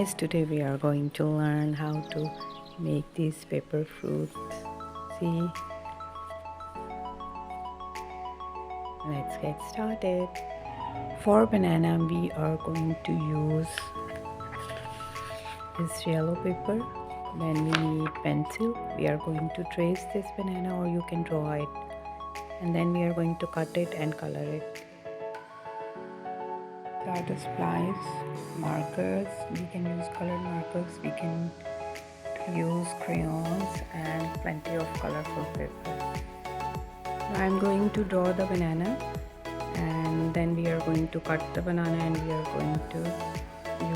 guys, today we are going to learn how to make these paper fruits. See, let's get started. For banana we are going to use this yellow paper. Then we need pencil. We are going to trace this banana, or you can draw it, and then we are going to cut it and color it. Starter supplies, markers, we can use colored markers, we can use crayons, and plenty of colorful paper. Now I'm going to draw the banana, and then we are going to cut the banana, and we are going to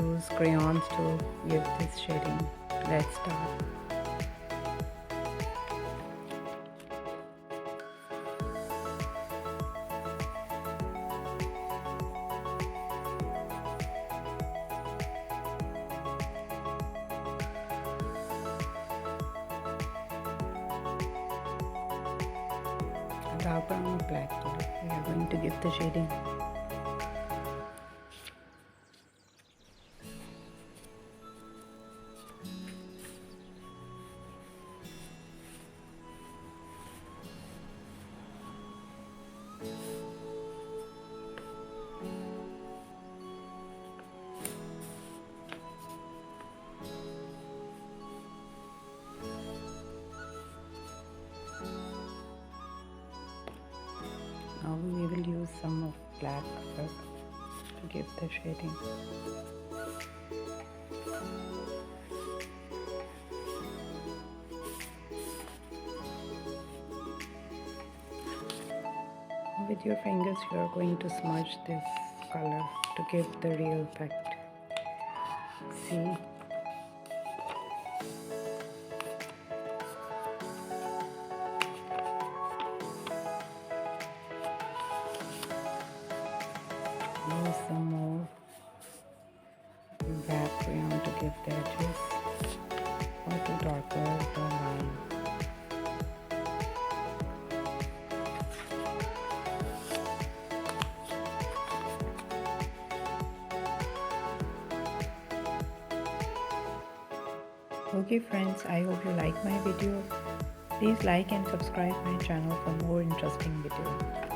use crayons to give this shading. Let's start. Dark brown or black color, we are going to give the shading. Now we will use some of black color to give the shading. With your fingers you are going to smudge this color to give the real effect. See? Use some more black crayon to give the edges, or to darker the line. Okay friends, I hope you like my video. Please like and subscribe my channel for more interesting videos.